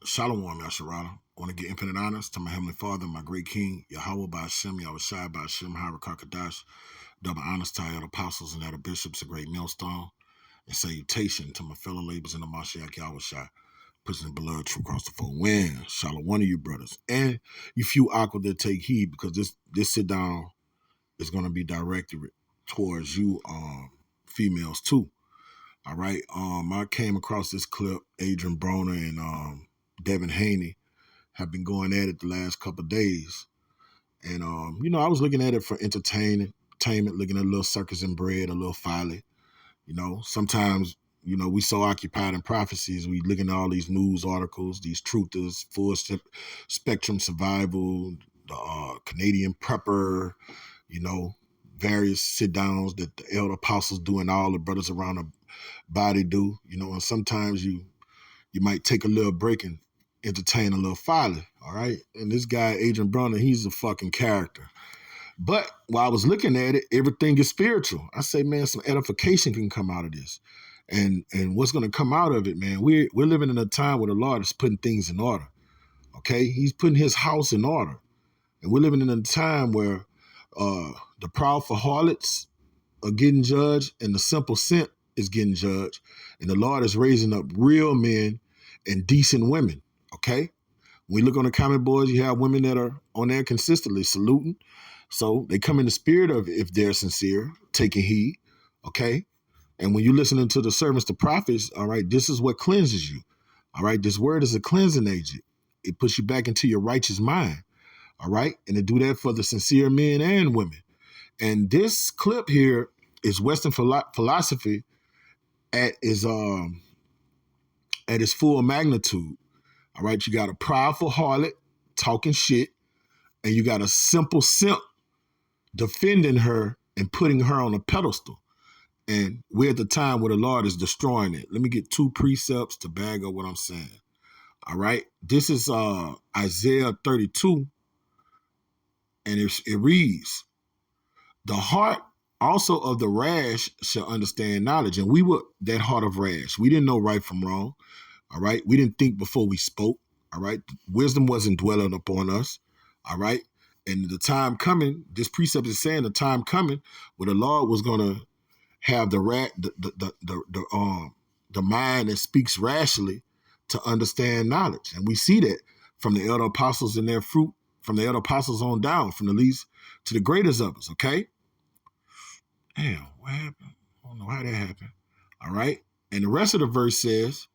Shalom, Yasharala. I want to give infinite honors to my Heavenly Father, my great King, Yahweh Ba'Shem, Yahushai Ba'Shem, Harakakadash, double honors to our apostles and our bishops, a great millstone, and salutation to my fellow laborers in the Mashiach Yahushai, pushing the blood true across the four winds. Shalom, one of you brothers. And you few aqua that take heed, because this sit down is going to be directed towards you females too. All right. I came across this clip, Adrian Broner and Devin Haney have been going at it the last couple of days. And, I was looking at it for entertainment, looking at a little circus and bread, a little folly. Sometimes, we so occupied in prophecies, we looking at all these news articles, these truthers, full spectrum survival, the Canadian prepper, various sit downs that the elder apostles do and all the brothers around the body do, and sometimes you might take a little break and entertain a little folly, all right? And this guy, Adrian Brunner, he's a fucking character. But while I was looking at it, everything is spiritual. I say, man, some edification can come out of this. And what's going to come out of it, man, we're living in a time where the Lord is putting things in order, okay? He's putting his house in order. And we're living in a time where the prideful harlots are getting judged and the simple scent is getting judged. And the Lord is raising up real men and decent women, okay? When we look on the comment boards, you have women that are on there consistently saluting. So they come in the spirit of, if they're sincere, taking heed, okay? And when you're listening to the servants, the prophets, all right, this is what cleanses you, all right? This word is a cleansing agent. It puts you back into your righteous mind, all right? And to do that for the sincere men and women. And this clip here is Western philosophy at its full magnitude. All right, you got a prideful harlot talking shit, and you got a simple simp defending her and putting her on a pedestal. And we're at the time where the Lord is destroying it. Let me get two precepts to bag up what I'm saying. All right, this is Isaiah 32, and it reads, "The heart also of the rash shall understand knowledge." And we were that heart of rash. We didn't know right from wrong. All right. We didn't think before we spoke. All right. Wisdom wasn't dwelling upon us. All right. And the time coming, this precept is saying the time coming where the Lord was going to have the mind that speaks rashly to understand knowledge. And we see that from the elder apostles and their fruit, from the elder apostles on down, from the least to the greatest of us. Okay. Damn, what happened? I don't know how that happened. All right. And the rest of the verse says,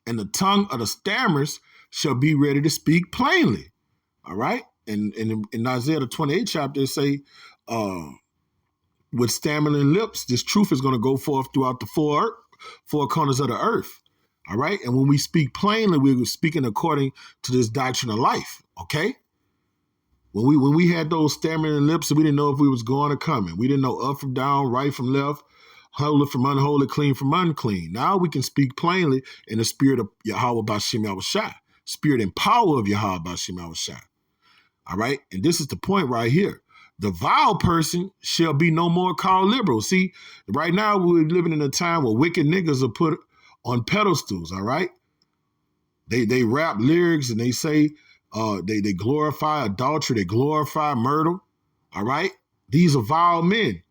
"And the tongue of the stammers shall be ready to speak plainly." All right. And in Isaiah the 28th chapter, it say, with stammering lips, this truth is going to go forth throughout the four corners of the earth. All right. And when we speak plainly, we're speaking according to this doctrine of life. Okay. When we had those stammering lips, we didn't know if we was going or coming. We didn't know up from down, right from left, holy from unholy, clean from unclean. Now we can speak plainly in the spirit of Yahweh Ba'Shem Yahushai, spirit and power of Yahweh Ba'Shem Yahushai. All right? And this is the point right here. The vile person shall be no more called liberal. See, right now we're living in a time where wicked niggas are put on pedestals, all right? They rap lyrics and they say, they glorify adultery, they glorify murder, all right? These are vile men,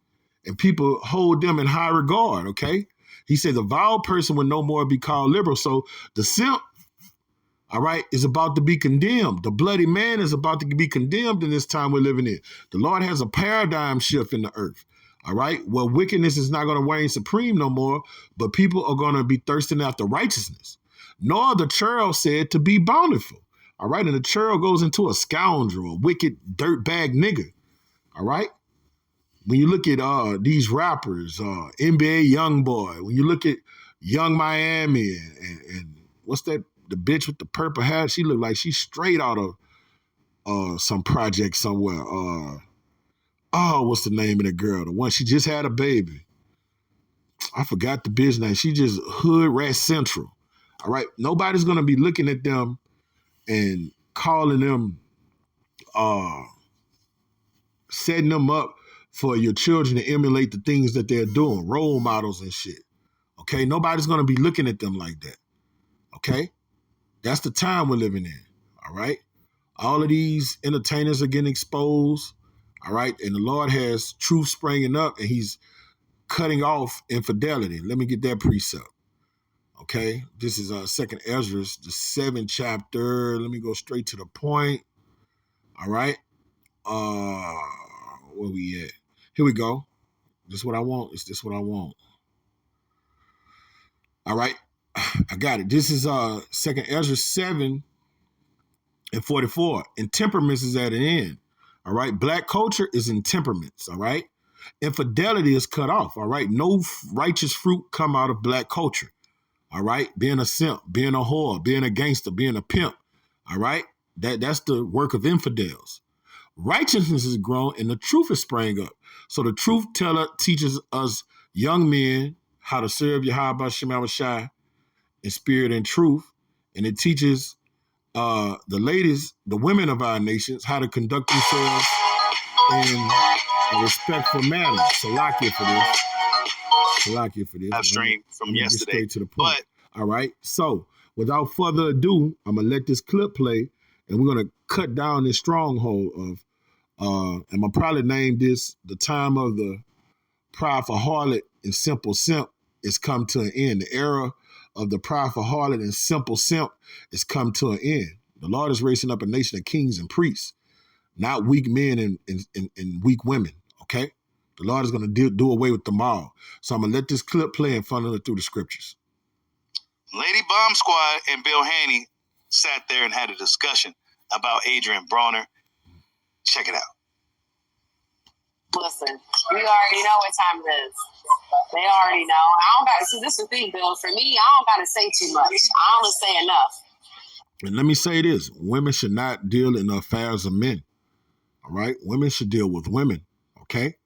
and people hold them in high regard, okay? He said the vile person will no more be called liberal. So the simp, all right, is about to be condemned. The bloody man is about to be condemned in this time we're living in. The Lord has a paradigm shift in the earth, all right? Well, wickedness is not going to reign supreme no more, but people are going to be thirsting after righteousness. Nor the churl said to be bountiful. All right, and the churl goes into a scoundrel, a wicked dirtbag nigga. All right, when you look at these rappers, NBA YoungBoy, when you look at Young Miami and what's that? The bitch with the purple hair, she looked like she's straight out of some project somewhere. What's the name of the girl? The one she just had a baby. I forgot the bitch name. She just hood rat central. All right, nobody's gonna be looking at them and calling them, setting them up for your children to emulate the things that they're doing, role models and shit. Okay, nobody's gonna be looking at them like that. Okay, That's the time we're living in. All right. All of these entertainers are getting exposed. All right. And the Lord has truth springing up, and he's cutting off infidelity. Let me get that precept. Okay. This is Second Ezra, the 7th chapter. Let me go straight to the point. All right. Where we at? Here we go. This is what I want. Is this what I want? All right. I got it. This is Second Ezra 7:44. Intemperance is at an end. All right. Black culture is intemperance. All right. Infidelity is cut off. All right. No righteous fruit come out of black culture. All right. Being a simp, being a whore, being a gangster, being a pimp. All right. That's the work of infidels. Righteousness is grown and the truth is sprang up. So the truth teller teaches us young men how to serve Yahweh Shem Shai in spirit and truth. And it teaches the ladies, the women of our nations, how to conduct themselves in a respectful manner. Salakia for this. Salakia for this. Live stream from yesterday. Straight to the point. All right. So without further ado, I'm going to let this clip play, and we're going to cut down this stronghold of, and I'll probably name this the time of the prideful harlot and simple simp is come to an end. The era of the prideful harlot and simple simp is come to an end. The Lord is raising up a nation of kings and priests, not weak men and weak women, okay? The Lord is going to do away with them all. So I'm going to let this clip play and funnel it through the scriptures. Lady Bomb Squad and Bill Haney sat there and had a discussion about Adrian Bronner. Check it out. Listen, we already know what time it is. They already know. I don't got to see this is the thing, Bill. For me, I don't got to say too much. I only say enough. And let me say this. Women should not deal in the affairs of men. All right? Women should deal with women. Okay?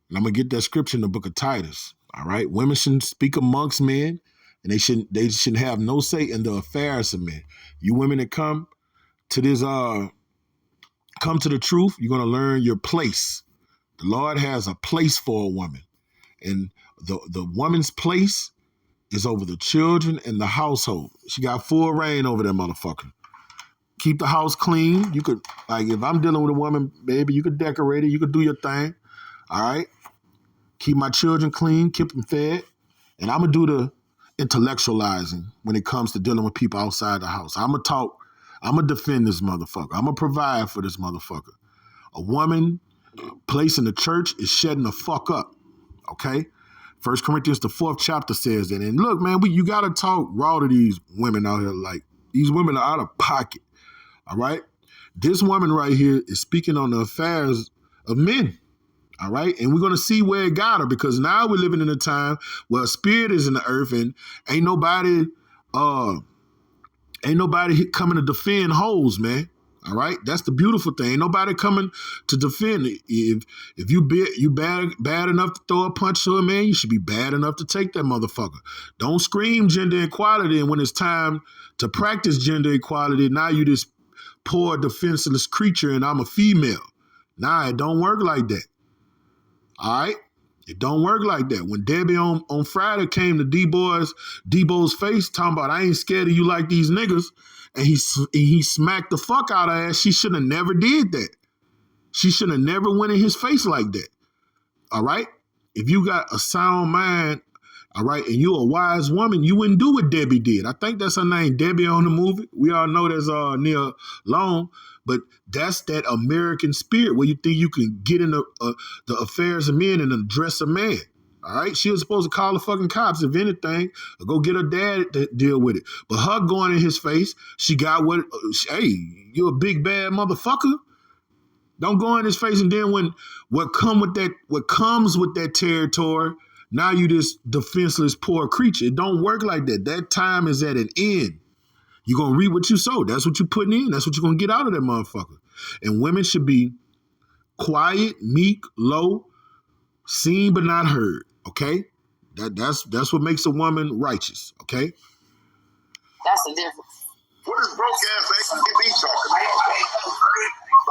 And I'm going to get that scripture in the book of Titus. All right? Women shouldn't speak amongst men, and they shouldn't have no say in the affairs of men. You women that come to this, come to the truth, you're going to learn your place. The Lord has a place for a woman. And the woman's place is over the children and the household. She got full reign over that motherfucker. Keep the house clean. You could, like, if I'm dealing with a woman, baby, you could decorate it. You could do your thing. All right? Keep my children clean. Keep them fed. And I'm going to do the intellectualizing when it comes to dealing with people outside the house. I'm going to talk. I'm going to defend this motherfucker. I'm going to provide for this motherfucker. A woman place in the church is shutting the fuck up. Okay? 1 Corinthians, the 4th chapter says that. And look, man, you got to talk raw to these women out here. Like, these women are out of pocket. All right? This woman right here is speaking on the affairs of men. All right? And we're going to see where it got her, because now we're living in a time where a spirit is in the earth and ain't nobody coming to defend hoes, man. All right, that's the beautiful thing. Ain't nobody coming to defend it. If you bad enough to throw a punch to a man, you should be bad enough to take that motherfucker. Don't scream gender equality, and when it's time to practice gender equality, now you this poor defenseless creature, and I'm a female. Nah, it don't work like that. All right, it don't work like that. When Debbie on Friday came to Debo's face talking about I ain't scared of you like these niggas. And he smacked the fuck out of her ass. She should have never did that. She should have never went in his face like that. All right? If you got a sound mind, all right, and you a wise woman, you wouldn't do what Debbie did. I think that's her name, Debbie on the movie. We all know that's Nia Long. But that's that American spirit where you think you can get in the affairs of men and address a man. All right, she was supposed to call the fucking cops, if anything, or go get her dad to deal with it. But her going in his face, she got what, hey, you a big bad motherfucker. Don't go in his face, and then when what comes with that territory, now you this defenseless poor creature. It don't work like that. That time is at an end. You're gonna reap what you sow. That's what you're putting in. That's what you're gonna get out of that motherfucker. And women should be quiet, meek, low, seen but not heard. Okay, that's what makes a woman righteous. Okay, that's the difference. What is broke ass AKB talking about?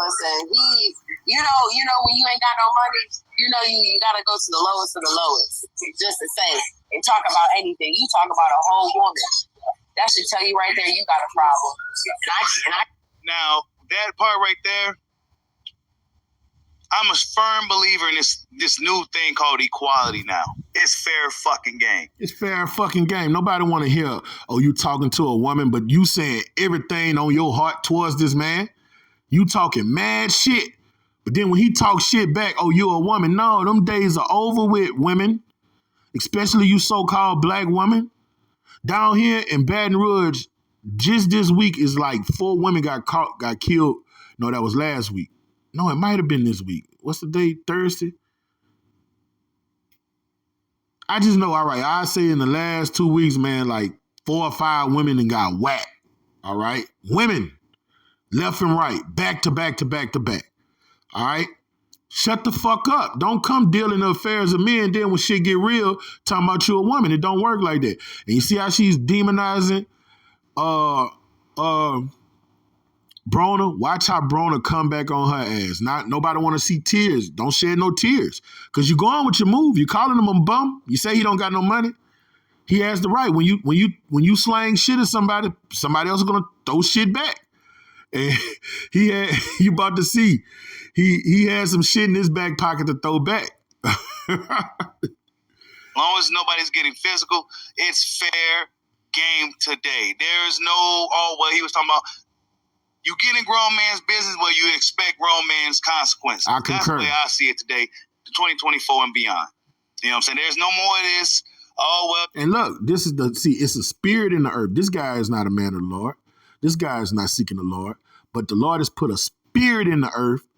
Listen, you know, when you ain't got no money, you gotta go to the lowest of the lowest just to say and talk about anything. You talk about a whole woman. That should tell you right there you got a problem. And I Now, that part right there, I'm a firm believer in this new thing called equality now. It's fair fucking game. It's fair fucking game. Nobody want to hear, oh, you talking to a woman, but you saying everything on your heart towards this man. You talking mad shit. But then when he talks shit back, oh, you a woman. No, them days are over with, women. Especially you so-called black women. Down here in Baton Rouge, just this week is like 4 women got killed. No, that was last week. No, it might have been this week. What's the day? Thursday? I just know, all right, I say in the last 2 weeks, man, like 4 or 5 women and got whacked. All right? Women, left and right, back to back to back to back. All right? Shut the fuck up. Don't come dealing the affairs of men. Then when shit get real, talking about you a woman. It don't work like that. And you see how she's demonizing Broner? Watch how Broner come back on her ass. Nobody want to see tears. Don't shed no tears. Because you go on with your move. You calling him a bum. You say he don't got no money. He has the right. When you slang shit at somebody else is gonna throw shit back. And you about to see. He had some shit in his back pocket to throw back. As long as nobody's getting physical, it's fair game today. There's no, he was talking about, you get in grown man's business where you expect grown man's consequences. I concur. That's the way I see it today, 2024 and beyond. You know what I'm saying? There's no more of this, And look, it's a spirit in the earth. This guy is not a man of the Lord. This guy is not seeking the Lord. But the Lord has put a spirit in the earth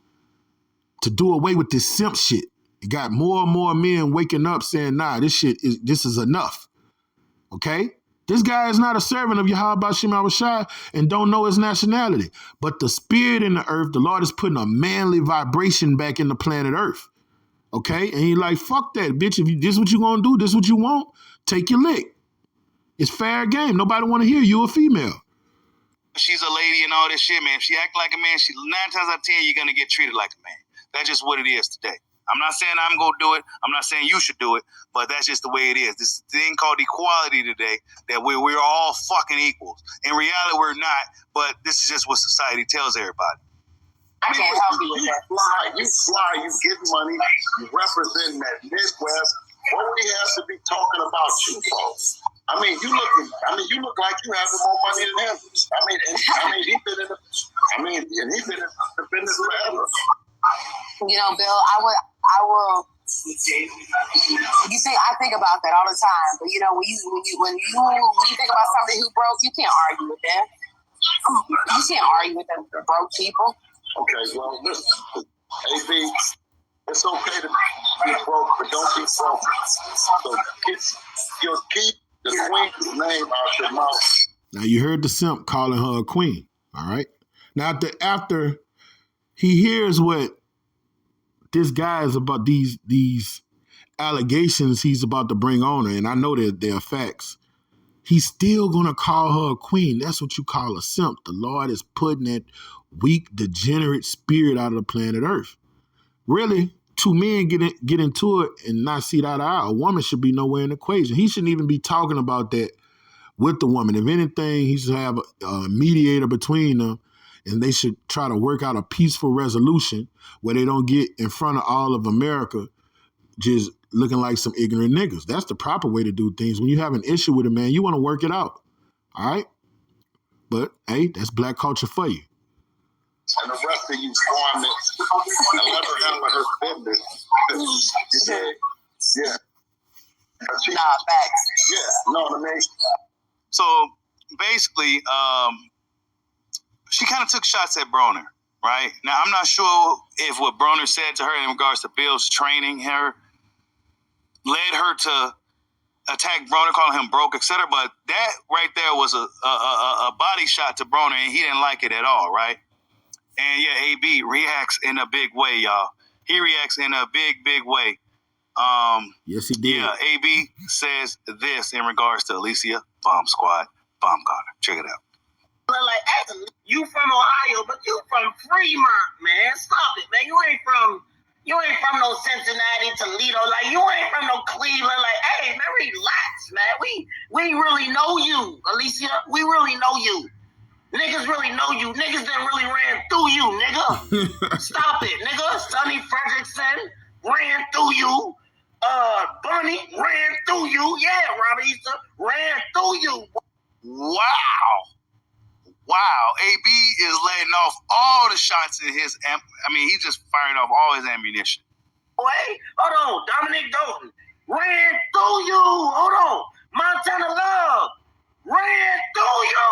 to do away with this simp shit. It got more and more men waking up saying, nah, this is enough. Okay? This guy is not a servant of Yahweh Bashim Awashai and don't know his nationality. But the spirit in the earth, the Lord is putting a manly vibration back in the planet earth. Okay? And he's like, fuck that, bitch. If this is what you gonna do, this is what you want, take your lick. It's fair game. Nobody want to hear you a female. She's a lady and all this shit, man. If she act like a man, 9 times out of 10, you're going to get treated like a man. That's just what it is today. I'm not saying I'm going to do it. I'm not saying you should do it, but that's just the way it is. This thing called equality today, that we're all fucking equals. In reality, we're not, but this is just what society tells everybody. I can't help you with that. You fly, you get money, you represent that Midwest. What we have to be talking about you folks? You look like you have more money than him. He's been in the business forever. You know, Bill, I will. You see, I think about that all the time. But you know, when you think about somebody who broke, you can't argue with them. You can't argue with them broke people. Okay, well, listen, AB, it's okay to be broke, but don't be broke. So keep the queen's name out your mouth. Now you heard the simp calling her a queen. All right. Now after he hears what this guy is about, these allegations he's about to bring on her, and I know that they're facts, he's still gonna call her a queen. That's what you call a simp. The Lord is putting that weak, degenerate spirit out of the planet Earth. Really, 2 men get into it and not see that eye to eye. A woman should be nowhere in the equation. He shouldn't even be talking about that with the woman. If anything, he should have a mediator between them, and they should try to work out a peaceful resolution where they don't get in front of all of America just looking like some ignorant niggas. That's the proper way to do things. When you have an issue with a man, you want to work it out. All right? But, hey, that's black culture for you. And the rest of you farm it and let her handle her business. You said, yeah. Facts. Yeah, know what I mean? So basically, she kind of took shots at Broner, right? Now, I'm not sure if what Broner said to her in regards to Bill's training her led her to attack Broner, calling him broke, etc. But that right there was a body shot to Broner, and he didn't like it at all, right? And yeah, AB reacts in a big way, y'all. He reacts in a big way. Yes, he did. Yeah, AB says this in regards to Alicia, Bomb Squad, Bomb Carter. Check it out. Like, you from Ohio, but you from Fremont, man. Stop it, man. You ain't from You ain't from no Cincinnati, Toledo. Like, you ain't from no Cleveland. Like, hey, man, relax, man. We really know you, Alicia. We really know you. Niggas really know you. Niggas that really ran through you, nigga. Stop it, nigga. Sonny Fredrickson ran through you. Bunny ran through you. Yeah, Robert Easter ran through you. Wow. AB is letting off all the shots in his, he's just firing off all his ammunition. Wait, hold on. Dominic Dalton ran through you. Hold on. Montana Love ran through you.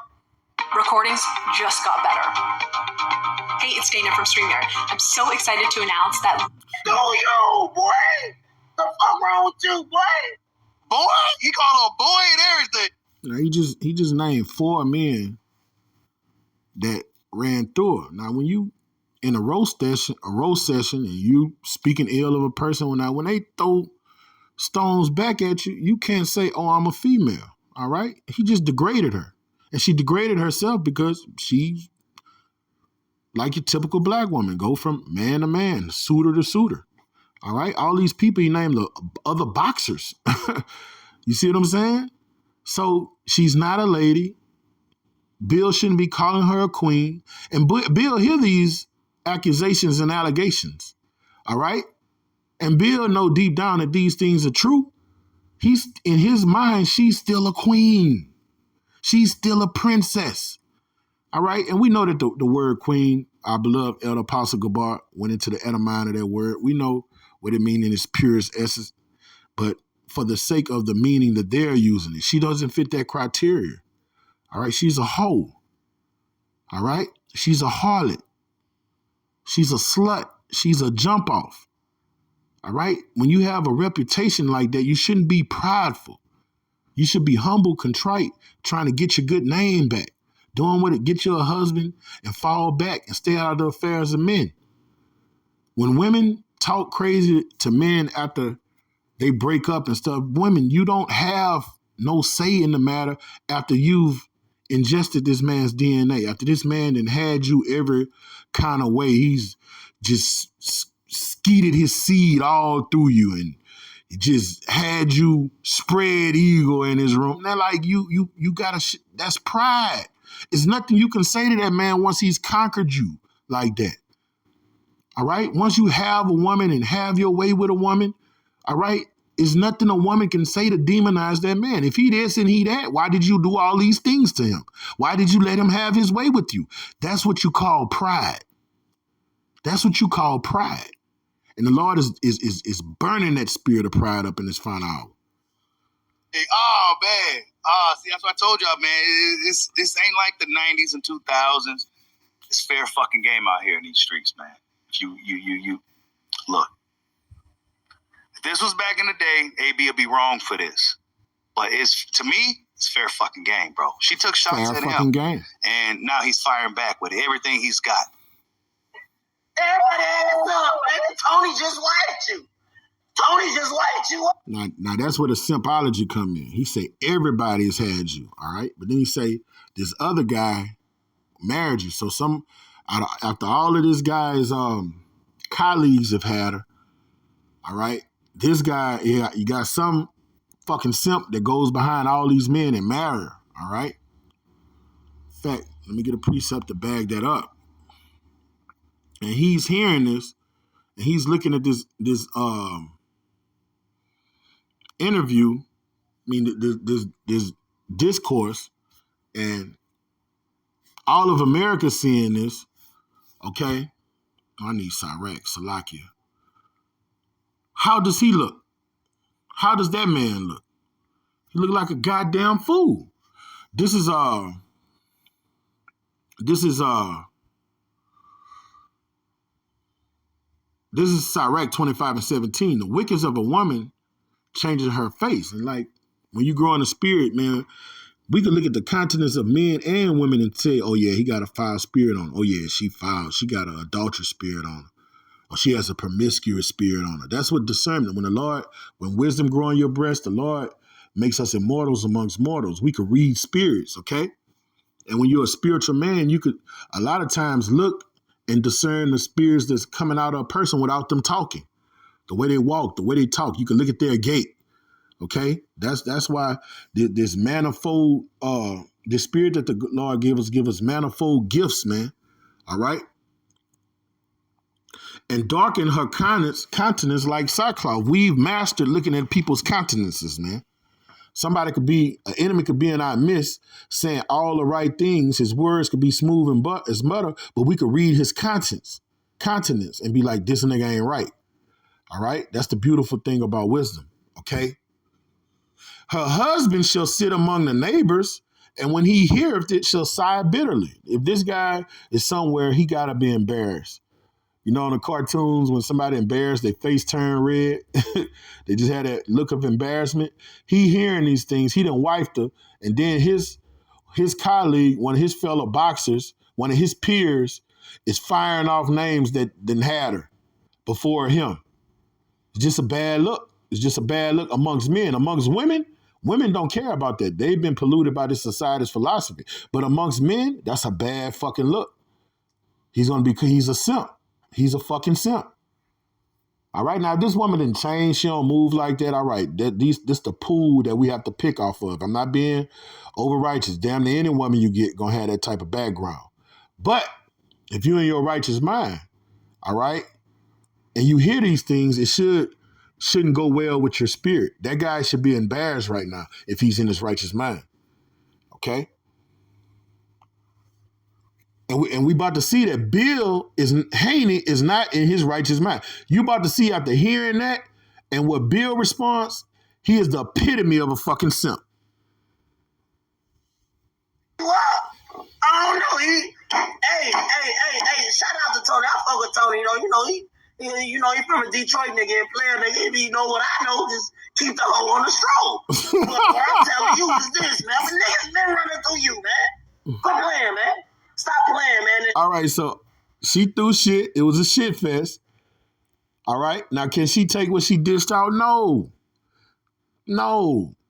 Recordings just got better. Hey, it's Dana from StreamYard. I'm so excited to announce that... Through you, boy. The fuck wrong with you, boy? Boy? He called a boy and everything. Now, he just named 4 men that ran through her. Now, when you in a roast session, and you speaking ill of a person, when they throw stones back at you, you can't say, "Oh, I'm a female." All right, he just degraded her, and she degraded herself because she's like your typical black woman, go from man to man, suitor to suitor. All right, all these people he named the other boxers. You see what I'm saying? So she's not a lady. Bill shouldn't be calling her a queen. And Bill hear these accusations and allegations, all right? And Bill know deep down that these things are true. He's in his mind, she's still a queen. She's still a princess, all right? And we know that the word queen, our beloved Elder Apostle Gabar went into the etymology of that word. We know what it means in its purest essence, but for the sake of the meaning that they're using it, she doesn't fit that criteria. All right, she's a hoe. All right, she's a harlot. She's a slut. She's a jump off. All right, when you have a reputation like that, you shouldn't be prideful. You should be humble, contrite, trying to get your good name back, doing what it get you a husband and fall back and stay out of the affairs of men. When women talk crazy to men after they break up and stuff, women, you don't have no say in the matter after you've ingested this man's DNA, after this man done had you every kind of way. He's just skeeted his seed all through you and just had you spread eagle in his room. Now, like, you gotta, that's pride. It's nothing you can say to that man once he's conquered you like that. All right? Once you have a woman and have your way with a woman, all right, it's nothing a woman can say to demonize that man. If he this and he that, why did you do all these things to him? Why did you let him have his way with you? That's what you call pride. That's what you call pride. And the Lord is burning that spirit of pride up in this final hour. Hey, man. See, that's what I told y'all, man. This ain't like the 90s and 2000s. It's fair fucking game out here in these streets, man. If you look. If this was back in the day, AB would be wrong for this. But to me, it's fair fucking game, bro. She took shots Fair at fucking him. game. And now he's firing back with everything he's got. Everybody hands up, man. Tony just liked you. Tony just liked you. Now that's where the simpology come in. He say everybody's had you, all right? But then he say this other guy married you. So after all of this guy's colleagues have had her, all right? This guy, yeah, you got some fucking simp that goes behind all these men and marry her, all right? In fact, let me get a precept to bag that up. And he's hearing this, and he's looking at this interview, this discourse, and all of America seeing this, okay? I need Salakia. How does he look? How does that man look? He look like a goddamn fool. This is Sirach 25:17. The wickedness of a woman changes her face. And like, when you grow in the spirit, man, we can look at the countenance of men and women and say, oh yeah, he got a foul spirit on her. Oh yeah, she foul. She got an adulterous spirit on her. Or she has a promiscuous spirit on her. That's what discernment. When wisdom grow in your breast, the Lord makes us immortals amongst mortals. We could read spirits, okay? And when you're a spiritual man, you could a lot of times look and discern the spirits that's coming out of a person without them talking. The way they walk, the way they talk, you can look at their gait. Okay, that's why this manifold, the spirit that the Lord give us manifold gifts, man. All right, and darken her countenance like sackcloth. We've mastered looking at people's countenances, man. An enemy could be in our midst, saying all the right things. His words could be smooth and as butter, but we could read his countenance, and be like, this nigga ain't right. All right, that's the beautiful thing about wisdom. Okay. Her husband shall sit among the neighbors, and when he heareth it, shall sigh bitterly. If this guy is somewhere, he got to be embarrassed. You know, in the cartoons, when somebody embarrassed, their face turn red. They just had that look of embarrassment. He hearing these things, he done wifed her, and then his colleague, one of his fellow boxers, one of his peers, is firing off names that done had her before him. It's just a bad look. It's just a bad look amongst men. Amongst women don't care about that. They've been polluted by this society's philosophy. But amongst men, that's a bad fucking look. He's a simp. He's a fucking simp. All right, now if this woman didn't change, she don't move like that. All right, this the pool that we have to pick off of. I'm not being over righteous. Damn near any woman you get gonna have that type of background. But if you're in your righteous mind, all right, and you hear these things, it shouldn't go well with your spirit. That guy should be embarrassed right now if he's in his righteous mind. Okay? And we about to see that Haney is not in his righteous mind. You about to see after hearing that and what Bill responds, he is the epitome of a fucking simp. Well, I don't know. Hey, shout out to Tony. I fuck with Tony. He from a Detroit nigga and player nigga. If you know what I know, just keep the hoe on the stroll. But what I'm telling you is this, man. The niggas been running through you, man. Quit playing, man. Stop playing, man. All right, so she threw shit. It was a shit fest. All right. Now, can she take what she dished out? No.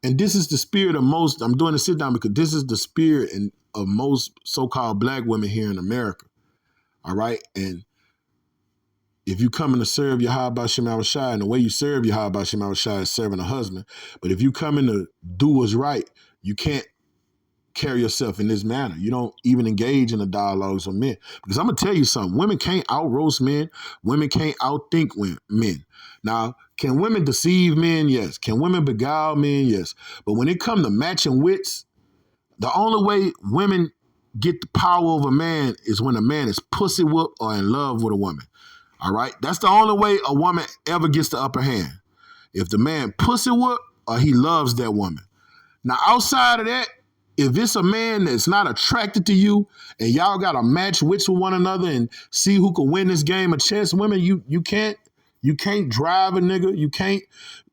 And this is the spirit of most, I'm doing a sit down because this is the spirit of most so-called black women here in America. All right. And if you coming to serve Yahweh Shem Shai, and the way you serve Yahweh Shem Shai is serving a husband, but if you coming to do what's right, you can't carry yourself in this manner. You don't even engage in the dialogues of men. Because I'm going to tell you something. Women can't out-roast men. Women can't outthink men. Now, can women deceive men? Yes. Can women beguile men? Yes. But when it comes to matching wits, the only way women get the power over a man is when a man is pussy whooped or in love with a woman. All right? That's the only way a woman ever gets the upper hand. If the man pussy whooped or he loves that woman. Now, outside of that, if it's a man that's not attracted to you and y'all got to match wits with one another and see who can win this game of chess, women, you can't drive a nigga. You can't,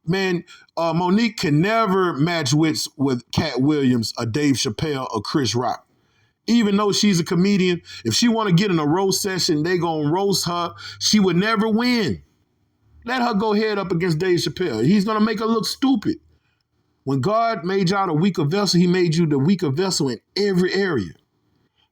man, Monique can never match wits with Cat Williams or Dave Chappelle or Chris Rock. Even though she's a comedian, if she want to get in a roast session, they going to roast her. She would never win. Let her go head up against Dave Chappelle. He's going to make her look stupid. When God made y'all the weaker vessel, he made you the weaker vessel in every area.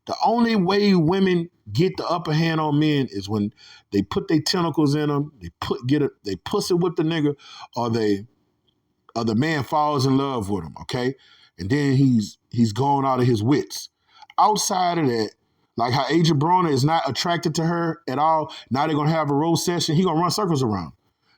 The only way women get the upper hand on men is when they put their tentacles in them, they pussy with the nigga, or the man falls in love with him, okay? And then he's gone out of his wits. Outside of that, like how Adrian Broner is not attracted to her at all, now they're going to have a roast session, he going to run circles around.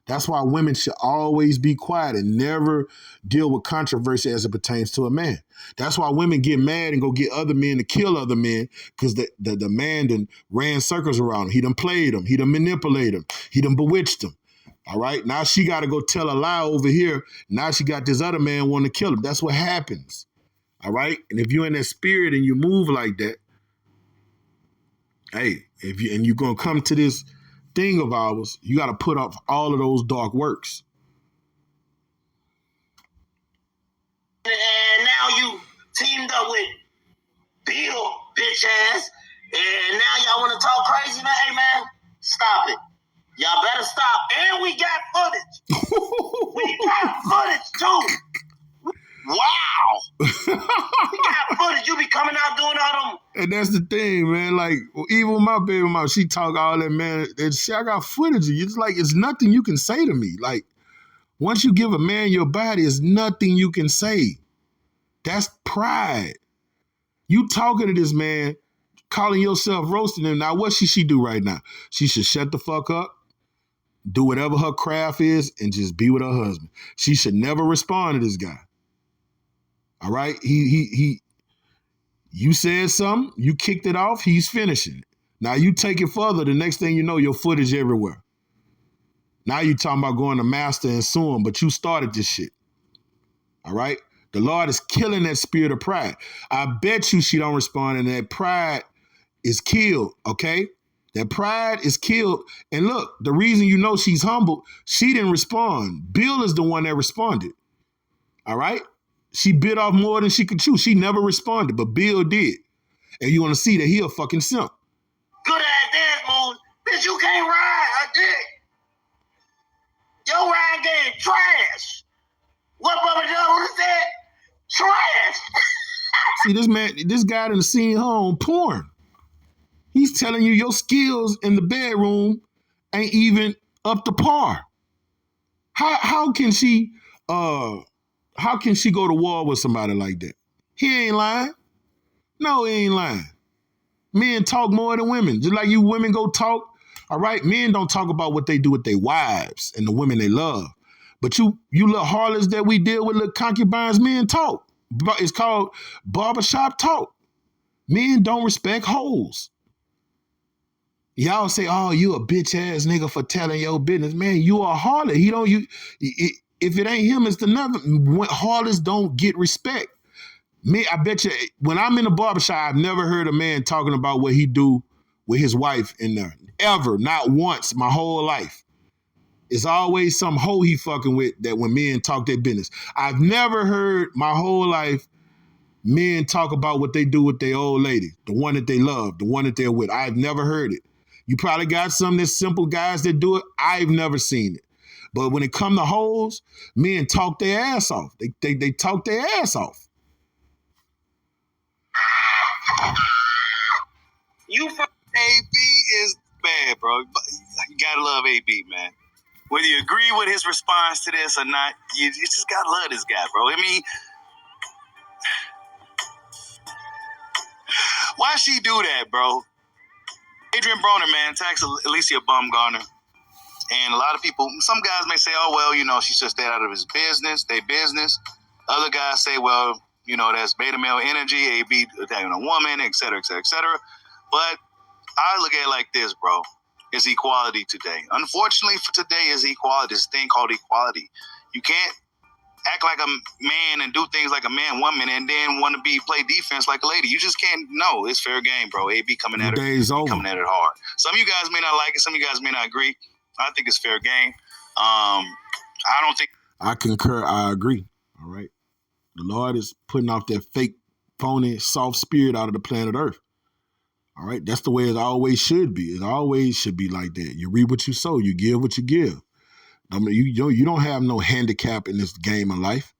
That's why women should always be quiet and never deal with controversy as it pertains to a man. That's why women get mad and go get other men to kill other men because the man done ran circles around him. He done played him. He done manipulated him. He done bewitched him. All right? Now she got to go tell a lie over here. Now she got this other man wanting to kill him. That's what happens. All right? And if you're in that spirit and you move like that, hey, you're going to come to this thing of ours, you got to put up all of those dark works. And now you teamed up with Bill, bitch ass, and now y'all want to talk crazy, man? Hey, man, stop it. Y'all better stop. And we got footage. We got footage, too. Wow. You got footage. You be coming out doing all them. And that's the thing, man. Like, even with my baby mom, she talk all that, man. And shit, I got footage of you. It's like, it's nothing you can say to me. Like, once you give a man your body, it's nothing you can say. That's pride. You talking to this man, calling yourself roasting him. Now, what should she do right now? She should shut the fuck up, do whatever her craft is, and just be with her husband. She should never respond to this guy. All right? You said something, you kicked it off, he's finishing it. Now you take it further, the next thing you know, your footage everywhere. Now you talking about going to master and sue him, but you started this shit. All right? The Lord is killing that spirit of pride. I bet you she don't respond, and that pride is killed, okay? That pride is killed. And look, the reason you know she's humble, she didn't respond. Bill is the one that responded. All right? She bit off more than she could chew. She never responded, but Bill did. And you're going to see that he a fucking simp. Good ass dance moves. Bitch, you can't ride a dick. Your ride game trash. What Brother Double said? Trash. See, this guy done seen her on porn. He's telling you your skills in the bedroom ain't even up to par. How can she go to war with somebody like that? He ain't lying. No, he ain't lying. Men talk more than women. Just like you women go talk, all right? Men don't talk about what they do with their wives and the women they love. But you little harlots that we deal with, little concubines, men talk. It's called barbershop talk. Men don't respect hoes. Y'all say, oh, you a bitch ass nigga for telling your business. Man, you a harlot. If it ain't him, it's another. Harlots don't get respect. Me, I bet you, when I'm in a barbershop, I've never heard a man talking about what he do with his wife in there. Ever, not once, my whole life. It's always some hoe he fucking with that when men talk their business. I've never heard my whole life men talk about what they do with their old lady, the one that they love, the one that they're with. I've never heard it. You probably got some of the simple guys that do it. I've never seen it. But when it come to hoes, men talk their ass off. They talk their ass off. AB is bad, bro. You gotta love AB, man. Whether you agree with his response to this or not, you just gotta love this guy, bro. I mean, why she do that, bro? Adrian Broner, man, attacks Alicia Baumgartner. And a lot of people, some guys may say, oh, well, you know, she's just that out of his business, their business. Other guys say, well, you know, that's beta male energy, AB attacking a woman, et cetera, et cetera, et cetera. But I look at it like this, bro. It's equality today. Unfortunately for today is equality. This thing called equality. You can't act like a man and do things like a man one minute and then want to play defense like a lady. You just can't. No, it's fair game, bro. AB coming at it. Coming at it hard. Some of you guys may not like it. Some of you guys may not agree. I think it's fair game. I don't think. I concur. I agree. All right. The Lord is putting off that fake, phony, soft spirit out of the planet Earth. All right. That's the way it always should be. It always should be like that. You reap what you sow. You give what you give. I mean, you don't have no handicap in this game of life.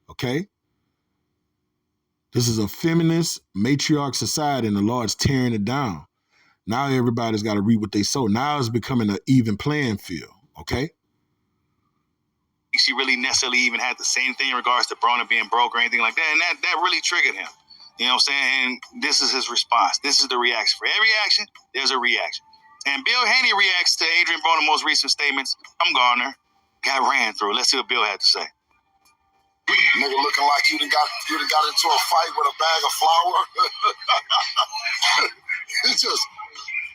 Okay. This is a feminist, matriarch society, and the Lord's tearing it down. Now everybody's got to reap what they sow. Now it's becoming an even playing field, okay? She really necessarily even had the same thing in regards to Broner being broke or anything like that, and that really triggered him. You know what I'm saying? And this is his response. This is the reaction. For every action, there's a reaction. And Bill Haney reacts to Adrian Broner's most recent statements. Baumgartner got ran through. Let's see what Bill had to say. Nigga looking like you done got into a fight with a bag of flour.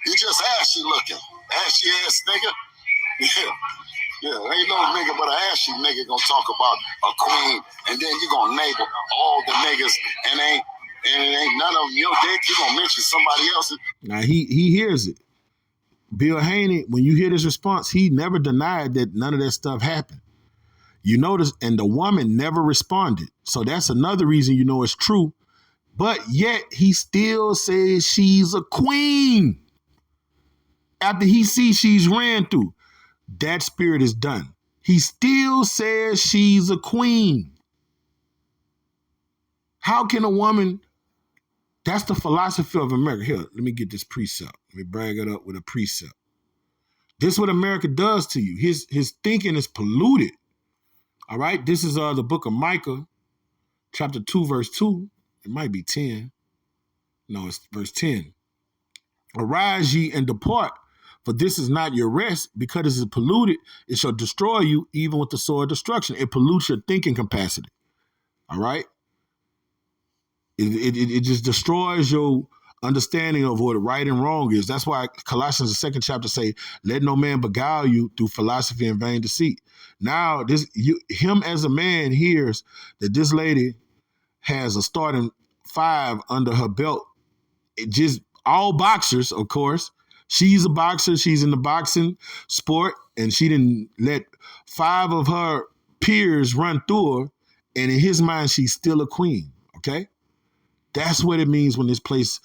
You just ashy looking. Ashy ass nigga. Yeah, ain't no nigga but an ashy nigga gonna talk about a queen, and then you gonna name all the niggas, and it ain't none of them your dick. You gonna mention somebody else's. Now he hears it. Bill Haney, when you hear this response, he never denied that none of that stuff happened. You notice, and the woman never responded. So that's another reason you know it's true. But yet he still says she's a queen. After he sees she's ran through, that spirit is done. He still says she's a queen. How can a woman, that's the philosophy of America. Here, let me get this precept. Let me brag it up with a precept. This is what America does to you. His thinking is polluted. All right? This is the book of Micah, chapter 2, verse 2. It might be 10. No, it's verse 10. Arise ye and depart, for this is not your rest, because it is polluted. It shall destroy you even with the sword of destruction. It pollutes your thinking capacity. All right? It just destroys your understanding of what right and wrong is. That's why Colossians, the 2nd chapter, say, let no man beguile you through philosophy and vain deceit. Now, him as a man hears that this lady has a starting 5 under her belt. It just all boxers, of course. She's a boxer. She's in the boxing sport, and she didn't let 5 of her peers run through her. And in his mind, she's still a queen. Okay, that's what it means when this place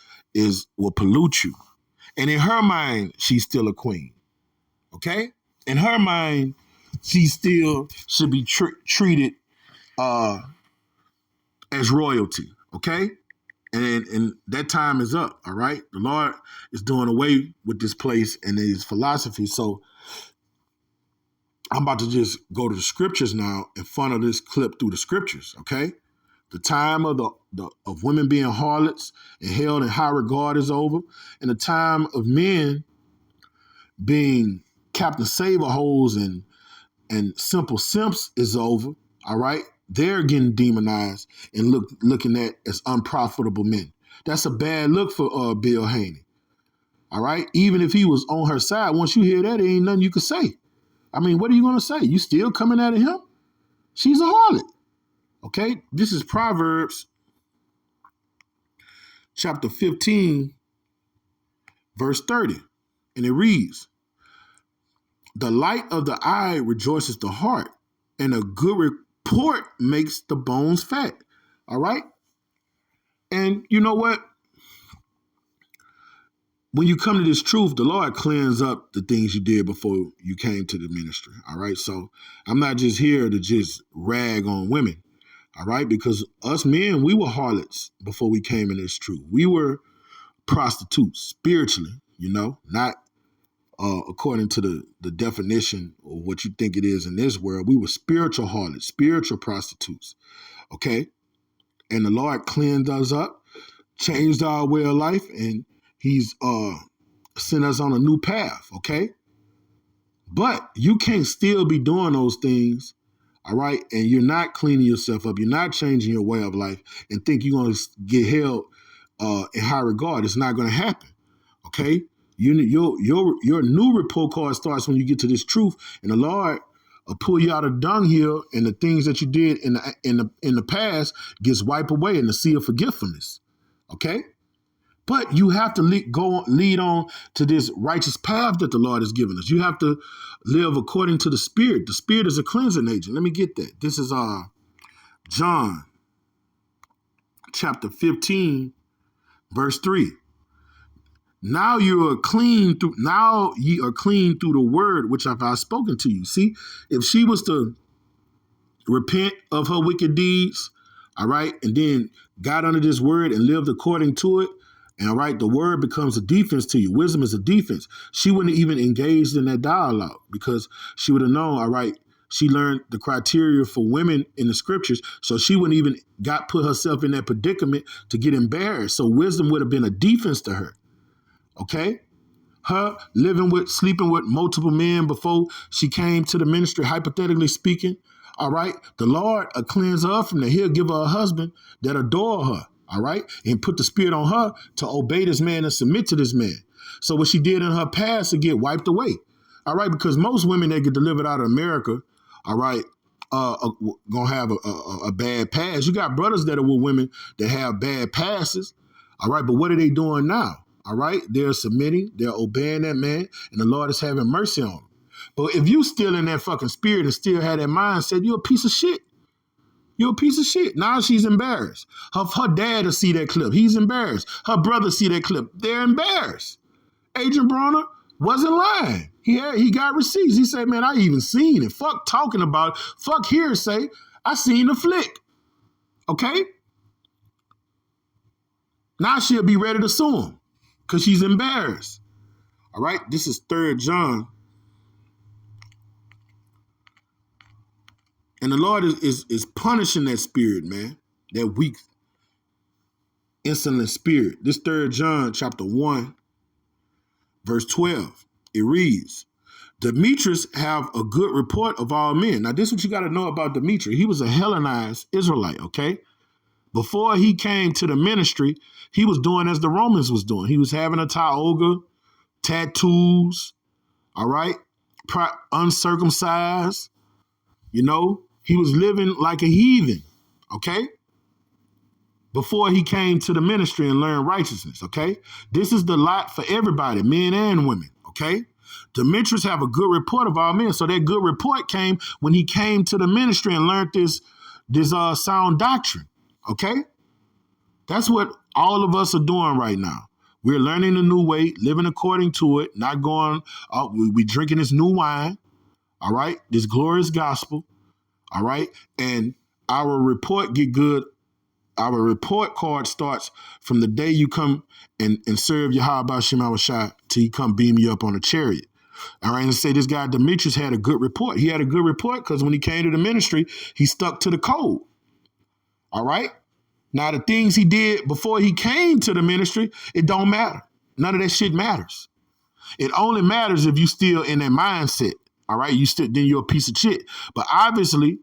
will pollute you. And in her mind, she's still a queen. Okay, in her mind, she still should be treated as royalty. Okay. And that time is up, all right? The Lord is doing away with this place and his philosophy. So I'm about to just go to the scriptures now and funnel this clip through the scriptures, okay? The time of of women being harlots and held in high regard is over, and the time of men being Captain Save-A-Holes and simple simps is over, all right? They're getting demonized and looking at as unprofitable men. That's a bad look for Bill Haney. All right? Even if he was on her side, once you hear that, there ain't nothing you could say. I mean, what are you going to say? You still coming at him? She's a harlot. Okay? This is Proverbs chapter 15, verse 30. And it reads, the light of the eye rejoices the heart, and a good report makes the bones fat. All right? And you know what? When you come to this truth, the Lord cleans up the things you did before you came to the ministry. All right? So I'm not just here to just rag on women. All right? Because us men, we were harlots before we came in this truth. We were prostitutes spiritually, not according to the definition of what you think it is in this world. We were spiritual harlots, spiritual prostitutes, okay? And the Lord cleansed us up, changed our way of life, and he's sent us on a new path, okay? But you can't still be doing those things, all right? And you're not cleaning yourself up. You're not changing your way of life and think you're going to get held in high regard. It's not going to happen, okay? Your new report card starts when you get to this truth, and the Lord will pull you out of dunghill, and the things that you did in the past gets wiped away in the sea of forgetfulness. Okay, but you have to lead on to this righteous path that the Lord has given us. You have to live according to the Spirit. The Spirit is a cleansing agent. Let me get that. This is John chapter 15, verse 3. Now ye are clean through the word which have I spoken to you. See, if she was to repent of her wicked deeds, all right, and then got under this word and lived according to it, and all right, the word becomes a defense to you. Wisdom is a defense. She wouldn't even engaged in that dialogue because she would have known, all right, she learned the criteria for women in the scriptures, so she wouldn't even put herself in that predicament to get embarrassed. So wisdom would have been a defense to her. Okay, her sleeping with multiple men before she came to the ministry, hypothetically speaking. All right, the Lord will cleanse her from that. He'll give her a husband that adore her. All right, and put the Spirit on her to obey this man and submit to this man. So what she did in her past will get wiped away. All right, because most women that get delivered out of America, all right, gonna have a bad past. You got brothers that are with women that have bad passes. All right, but what are they doing now? All right, they're submitting, they're obeying that man, and the Lord is having mercy on them. But if you still in that fucking spirit and still have that mindset, you're a piece of shit. You're a piece of shit. Now she's embarrassed. Her dad will see that clip. He's embarrassed. Her brother see that clip. They're embarrassed. Agent Bronner wasn't lying. He got receipts. He said, man, I even seen it. Fuck talking about it. Fuck hearsay. I seen the flick. Okay? Now she'll be ready to sue him because she's embarrassed. All right, this is 3 John. And the Lord is punishing that spirit, man, that weak, insolent spirit. This 3 John chapter 1, verse 12, it reads, Demetrius have a good report of all men. Now, this is what you got to know about Demetrius. He was a Hellenized Israelite, okay? Before he came to the ministry, he was doing as the Romans was doing. He was having a tioga, tattoos, all right? Uncircumcised, you know? He was living like a heathen, okay? Before he came to the ministry and learned righteousness, okay? This is the lot for everybody, men and women, okay? Demetrius have a good report of all men. So that good report came when he came to the ministry and learned this sound doctrine, okay? That's what all of us are doing right now. We're learning a new way, living according to it, not going, we drinking this new wine, all right? This glorious gospel. All right. And our report get good. Our report card starts from the day you come and serve Yahweh Shema Shai till you come beam you up on a chariot. All right. And say this guy Demetrius had a good report. He had a good report because when he came to the ministry, he stuck to the code. All right. Now, the things he did before he came to the ministry, it don't matter. None of that shit matters. It only matters if you still in that mindset. All right, then you're a piece of shit. But obviously,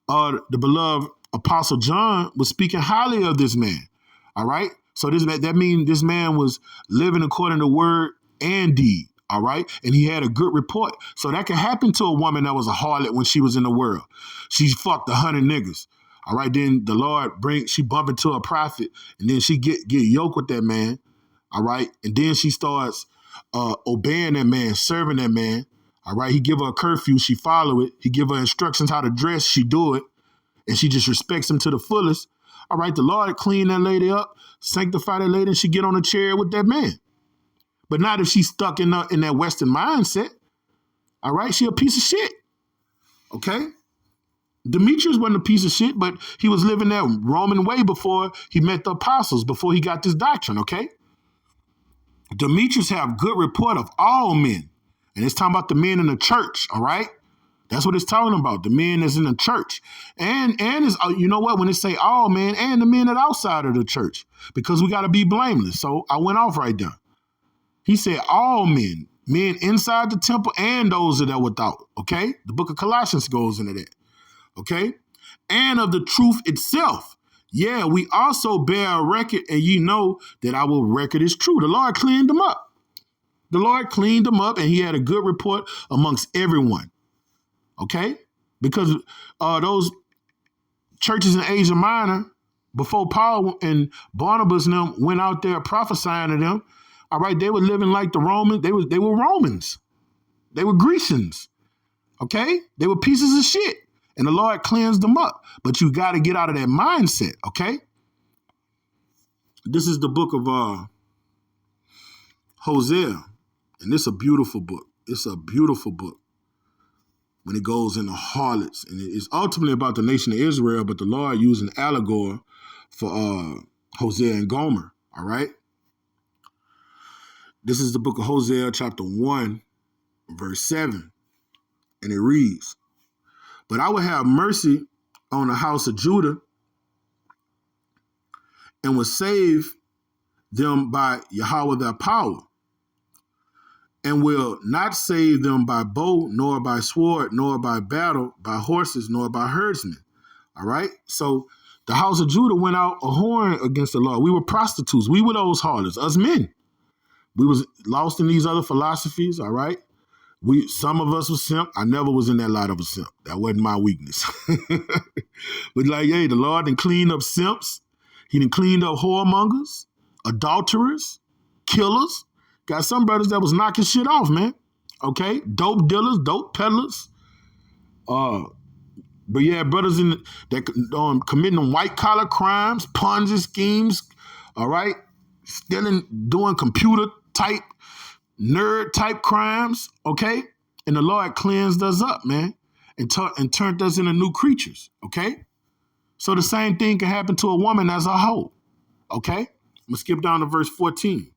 the beloved Apostle John was speaking highly of this man. All right, so that means this man was living according to word and deed. All right, and he had a good report. So that could happen to a woman that was a harlot when she was in the world. She fucked 100 niggas. All right, then the Lord she bump into a prophet, and then she get yoked with that man. All right, and then she starts obeying that man, serving that man. All right, he give her a curfew, she follow it. He give her instructions how to dress, she do it. And she just respects him to the fullest. All right, the Lord clean that lady up, sanctify that lady, and she get on a chair with that man. But not if she's stuck in that Western mindset. All right, she a piece of shit. Okay? Demetrius wasn't a piece of shit, but he was living that Roman way before he met the apostles, before he got this doctrine, okay? Demetrius have good report of all men. And it's talking about the men in the church, all right? That's what it's talking about, the men that's in the church. And is, you know what, when it say all men, and the men that outside of the church, because we got to be blameless. So I went off right there. He said all men inside the temple and those that are without, okay? The book of Colossians goes into that, okay? And of the truth itself. Yeah, we also bear a record, and you know that our record is true. The Lord cleaned them up. The Lord cleaned them up, and he had a good report amongst everyone. Okay? Because those churches in Asia Minor, before Paul and Barnabas and them went out there prophesying to them, all right, they were living like the Romans. They were Romans. They were Grecians. Okay? They were pieces of shit. And the Lord cleansed them up. But you got to get out of that mindset, okay? This is the book of Hosea. And it's a beautiful book. It's a beautiful book when it goes into harlots. And it's ultimately about the nation of Israel, but the Lord used an allegory for Hosea and Gomer, all right? This is the book of Hosea, chapter 1, verse 7. And it reads, But I will have mercy on the house of Judah and will save them by Yahweh their power, and will not save them by bow, nor by sword, nor by battle, by horses, nor by herdsmen. All right? So the house of Judah went out a whoring against the Lord. We were prostitutes. We were those harlots, us men. We was lost in these other philosophies, all right? Some of us was simp. I never was in that lot of a simp. That wasn't my weakness. But like, hey, the Lord done cleaned up simps. He done cleaned up whoremongers, adulterers, killers. Got some brothers that was knocking shit off, man. Okay? Dope dealers, dope peddlers. But yeah, brothers that committing them white-collar crimes, Ponzi schemes, all right? Stealing, doing computer-type, nerd-type crimes, okay? And the Lord cleansed us up, man, and turned us into new creatures, okay? So the same thing can happen to a woman as a hoe, okay? going to skip down to verse 14.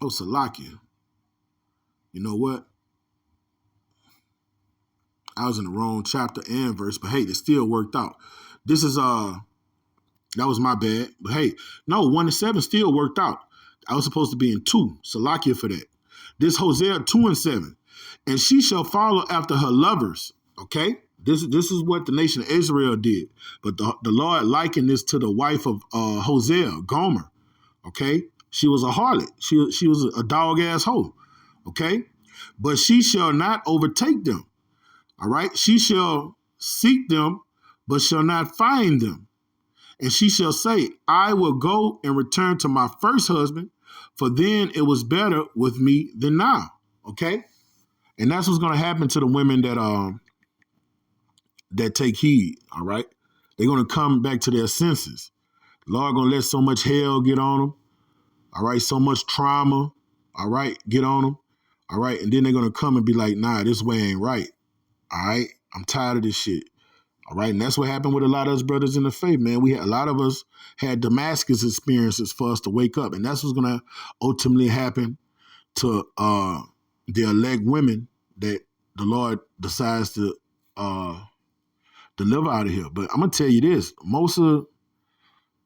Oh, Salakia. You know what? I was in the wrong chapter and verse, but hey, it still worked out. This is, that was my bad. But hey, no, 1-7 still worked out. I was supposed to be in 2. Salakia for that. This Hosea 2-7. And she shall follow after her lovers. Okay? This is what the nation of Israel did. But the Lord likened this to the wife of Hosea, Gomer. Okay? She was a harlot. She was a dog-ass hoe. Okay? But she shall not overtake them. All right? She shall seek them, but shall not find them. And she shall say, I will go and return to my first husband, for then it was better with me than now. Okay? And that's what's going to happen to the women that take heed. All right? They're going to come back to their senses. The Lord going to let so much hell get on them. All right? So much trauma. All right? Get on them. All right? And then they're going to come and be like, nah, this way ain't right. All right? I'm tired of this shit. All right? And that's what happened with a lot of us brothers in the faith, man. A lot of us had Damascus experiences for us to wake up. And that's what's going to ultimately happen to the elect women that the Lord decides to deliver out of here. But I'm going to tell you this. Most of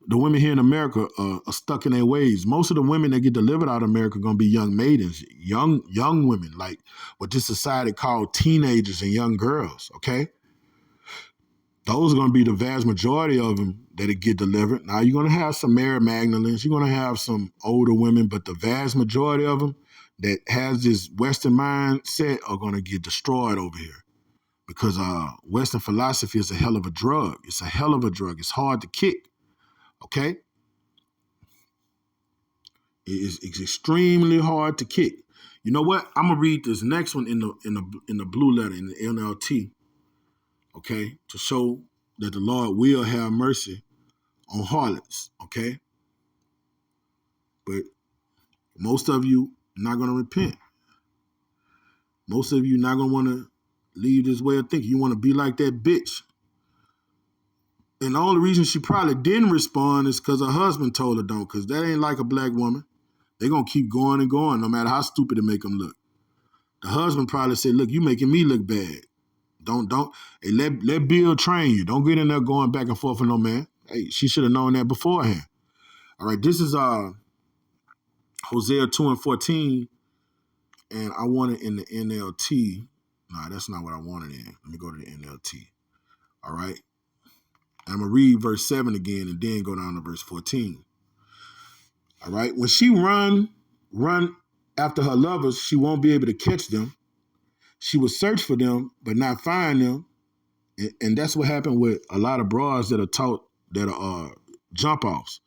the women here in America are stuck in their ways. Most of the women that get delivered out of America are going to be young maidens, young women, like what this society called teenagers and young girls, okay? Those are going to be the vast majority of them that get delivered. Now, you're going to have some Mary Magdalenes, you're going to have some older women, but the vast majority of them that has this Western mindset are going to get destroyed over here because Western philosophy is a hell of a drug. It's a hell of a drug. It's hard to kick, okay? It's extremely hard to kick. You know what? I'm going to read this next one in the blue letter, in the NLT, okay, to show that the Lord will have mercy on harlots, okay? But most of you not going to repent. Most of you not going to want to leave this way of thinking. You want to be like that bitch. And the only reason she probably didn't respond is because her husband told her don't, because that ain't like a black woman. They're going to keep going and going no matter how stupid it make them look. The husband probably said, look, you making me look bad. Don't. Hey, let Bill train you. Don't get in there going back and forth with no man. Hey, she should have known that beforehand. All right, this is Hosea 2:14, and I want it in the NLT. Nah, that's not what I wanted in. Let me go to the NLT. All right. I'm going to read verse 7 again and then go down to verse 14. All right. When she run after her lovers, she won't be able to catch them. She will search for them, but not find them. And that's what happened with a lot of broads that are taught that are jump offs.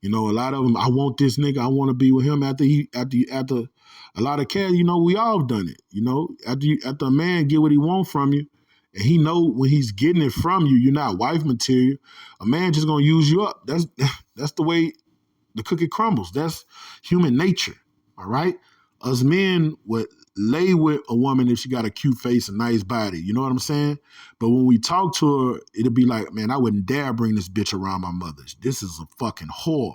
You know, a lot of them, I want this nigga, I want to be with him after a lot of cats, you know, we all done it. You know, after a man get what he want from you, and he know when he's getting it from you, you're not wife material, a man just gonna use you up. That's the way the cookie crumbles. That's human nature, all right? Us men would lay with a woman if she got a cute face, a nice body. You know what I'm saying? But when we talk to her, it'll be like, man, I wouldn't dare bring this bitch around my mother. This is a fucking whore.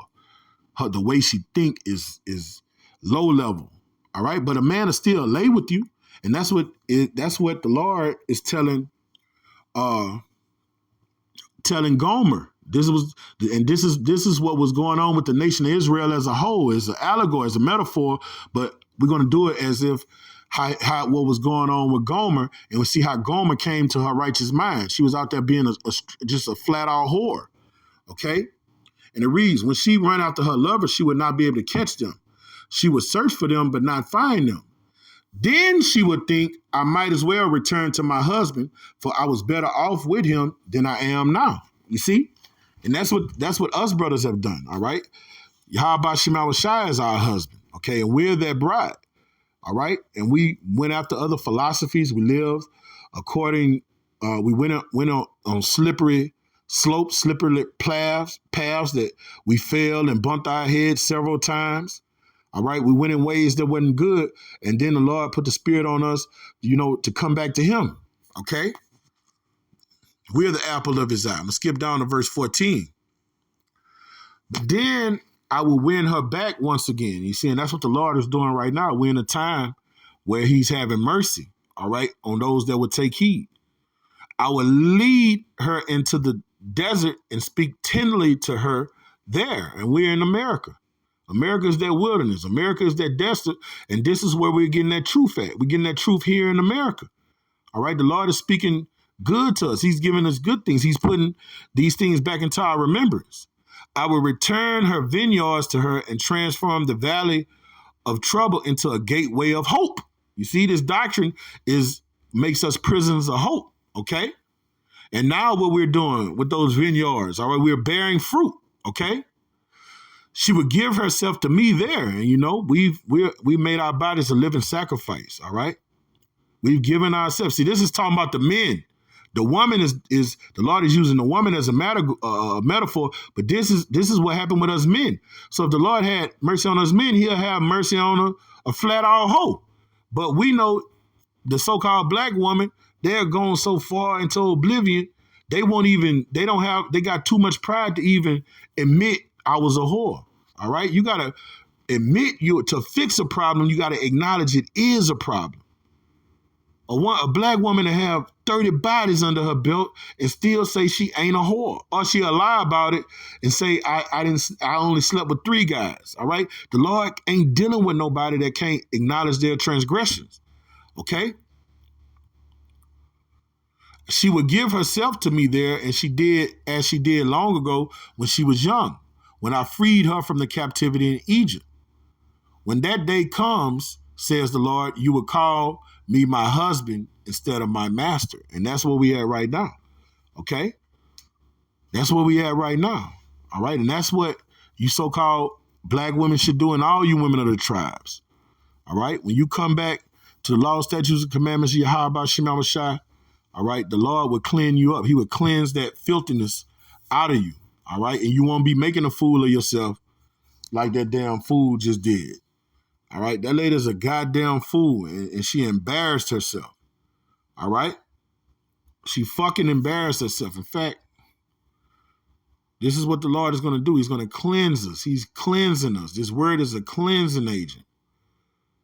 The way she think is low level. All right? But a man will still lay with you. And that's what the Lord is telling Gomer. This is what was going on with the nation of Israel as a whole. It's an allegory, it's a metaphor, but we're going to do it as if how what was going on with Gomer, and we see how Gomer came to her righteous mind. She was out there being just a flat out whore, okay? And it reads, when she ran after her lovers, she would not be able to catch them. She would search for them, but not find them. Then she would think, I might as well return to my husband, for I was better off with him than I am now. You see? And that's what us brothers have done, all right? Yahweh Shai is our husband, okay? And we're their bride, all right? And we went after other philosophies. We lived according, we went on slippery slopes, slippery paths that we fell and bumped our heads several times, all right? We went in ways that wasn't good, and then the Lord put the spirit on us, you know, to come back to him, okay? We're the apple of his eye. I'm going to skip down to verse 14. But then I will win her back once again. You see, and that's what the Lord is doing right now. We're in a time where he's having mercy, all right, on those that would take heed. I will lead her into the desert and speak tenderly to her there. And we're in America. America is that wilderness. America is that desert. And this is where we're getting that truth at. We're getting that truth here in America. All right. The Lord is speaking good to us. He's giving us good things. He's putting these things back into our remembrance. I will return her vineyards to her and transform the valley of trouble into a gateway of hope. You see, this doctrine makes us prisoners of hope. Okay. And now what we're doing with those vineyards, all right, we're bearing fruit. Okay. She would give herself to me there. And, you know, we made our bodies a living sacrifice. All right. We've given ourselves. See, this is talking about the men. The woman is the Lord is using the woman as a metaphor, but this is what happened with us men. So if the Lord had mercy on us men, he'll have mercy on a flat out hoe. But we know the so-called black woman, they're going so far into oblivion, they got too much pride to even admit I was a whore. All right. You got to admit to fix a problem. You got to acknowledge it is a problem. A black woman to have 30 bodies under her belt and still say she ain't a whore, or she'll lie about it and say I only slept with 3 guys. All right. The Lord ain't dealing with nobody that can't acknowledge their transgressions. Okay. She would give herself to me there, and she did as she did long ago when she was young, when I freed her from the captivity in Egypt. When that day comes, says the Lord, you will call me my husband instead of my master. And that's where we at right now. Okay? That's where we at right now. All right? And that's what you so-called black women should do, and all you women of the tribes. All right? When you come back to the law, statutes, and commandments of Yahweh Shem Shai, all right, the Lord would clean you up. He would cleanse that filthiness out of you. All right? And you won't be making a fool of yourself like that damn fool just did. All right? That lady's a goddamn fool, and she embarrassed herself. All right? She fucking embarrassed herself. In fact, this is what the Lord is going to do. He's going to cleanse us. He's cleansing us. This word is a cleansing agent.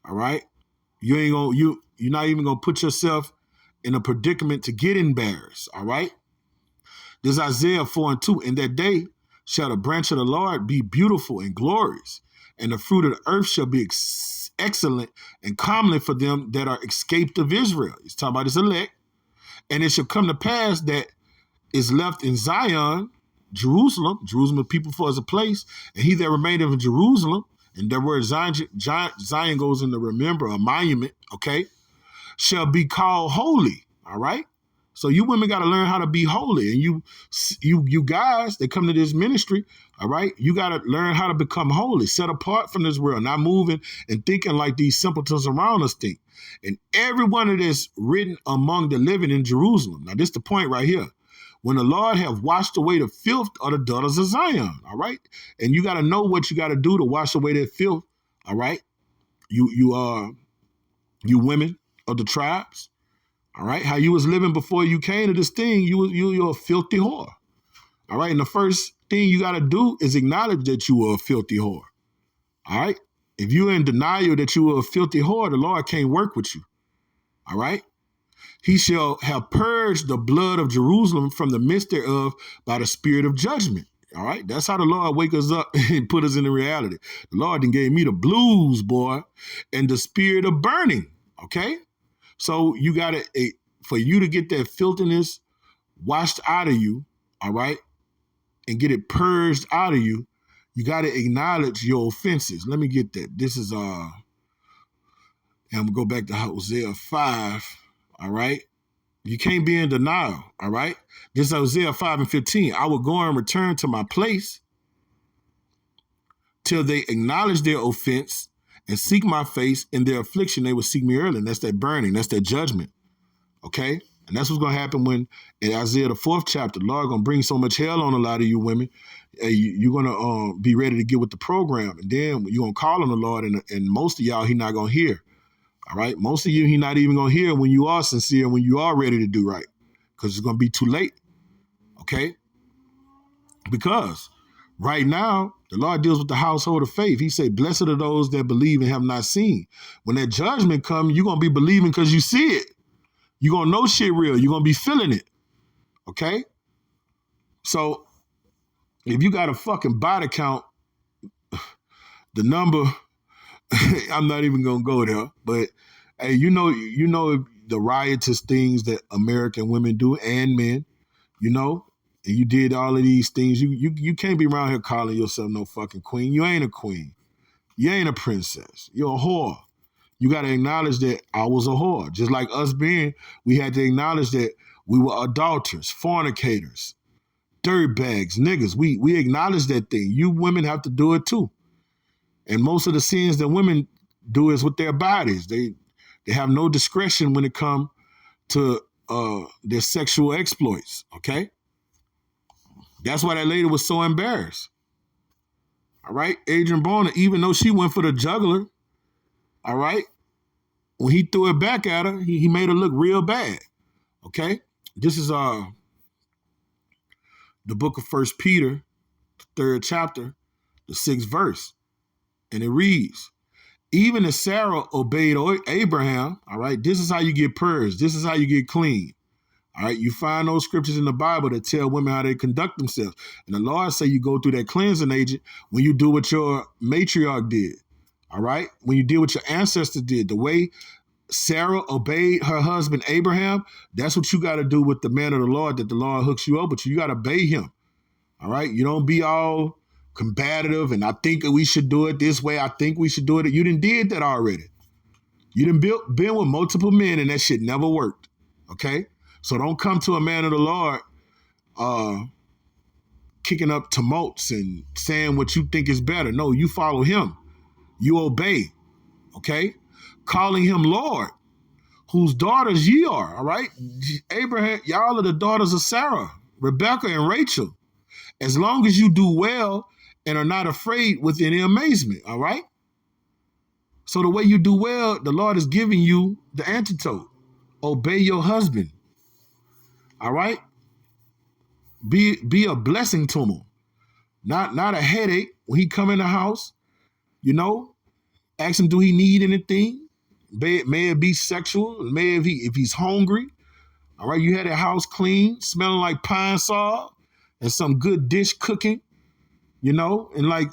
All right? You're not even going to put yourself in a predicament to get embarrassed. All right? This is Isaiah 4:2. In that day shall the branch of the Lord be beautiful and glorious, and the fruit of the earth shall be excellent and comely for them that are escaped of Israel. He's talking about his elect. And it shall come to pass that is left in Zion, Jerusalem a people for as a place, and he that remained in Jerusalem, and that word Zion goes in to remember, a monument, okay, shall be called holy. All right. So you women got to learn how to be holy. And you guys that come to this ministry, all right, you got to learn how to become holy, set apart from this world, not moving and thinking like these simpletons around us think. And every one of this written among the living in Jerusalem. Now, this is the point right here. When the Lord have washed away the filth of the daughters of Zion, all right? And you got to know what you got to do to wash away that filth, all right? You women of the tribes, all right? How you was living before you came to this thing, you're a filthy whore, all right? And the first thing you got to do is acknowledge that you were a filthy whore, all right? If you're in denial that you were a filthy whore, the Lord can't work with you, all right? He shall have purged the blood of Jerusalem from the midst thereof by the spirit of judgment. All right. That's how the Lord wake us up and put us in the reality. The Lord then gave me the blues, boy, and the spirit of burning. Okay. So you got to, for you to get that filthiness washed out of you, all right, and get it purged out of you, you got to acknowledge your offenses. Let me get that. This is, and I'm going to go back to Hosea 5. All right. You can't be in denial. All right. This is Hosea 5:15. I will go and return to my place till they acknowledge their offense and seek my face. In their affliction, they will seek me early. And that's that burning. That's that judgment. Okay. And that's what's going to happen when in Isaiah, the 4th chapter, the Lord going to bring so much hell on a lot of you women. You're going to be ready to get with the program. And then you're going to call on the Lord. And most of y'all, He's not going to hear. All right. Most of you, He's not even going to hear when you are sincere, when you are ready to do right, because it's going to be too late. Okay. Because Right now, the Lord deals with the household of faith. He said, blessed are those that believe and have not seen. When that judgment comes, you're going to be believing because you see it. You're going to know shit real. You're going to be feeling it. Okay? So if you got a fucking body count, the number, I'm not even going to go there. But, hey, you know the riotous things that American women do and men, you know? And you did all of these things. You can't be around here calling yourself no fucking queen. You ain't a queen. You ain't a princess. You're a whore. You got to acknowledge that I was a whore. Just like us being, we had to acknowledge that we were adulterers, fornicators, dirtbags, niggas. We acknowledge that thing. You women have to do it too. And most of the sins that women do is with their bodies. They have no discretion when it comes to their sexual exploits, okay? That's why that lady was so embarrassed. All right? Adrian Broner, even though she went for the jugular, all right? When he threw it back at her, he made her look real bad, okay? This is the book of 1 Peter, the 3rd chapter, the 6th verse. And it reads, even as Sarah obeyed Abraham, all right, this is how you get purged. This is how you get clean. All right, you find those scriptures in the Bible that tell women how they conduct themselves. And the Lord say you go through that cleansing agent when you do what your matriarch did. All right, when you did what your ancestors did, the way Sarah obeyed her husband Abraham, that's what you got to do with the man of the Lord that the Lord hooks you up with. You got to obey him. All right, you don't be all combative and I think we should do it this way. I think we should do it. You done did that already. You done been with multiple men and that shit never worked. Okay? So don't come to a man of the Lord kicking up tumults and saying what you think is better. No, you follow him. You obey. Okay? Calling him Lord, whose daughters ye are. All right? Abraham, y'all are the daughters of Sarah, Rebecca, and Rachel. As long as you do well and are not afraid with any amazement. All right? So the way you do well, the Lord is giving you the antidote. Obey your husband. All right? Be a blessing to him. Not a headache when he come in the house. You know, ask him, do he need anything? May it be sexual, may if he's hungry. All right, you had that house clean, smelling like pine saw and some good dish cooking, you know, and like,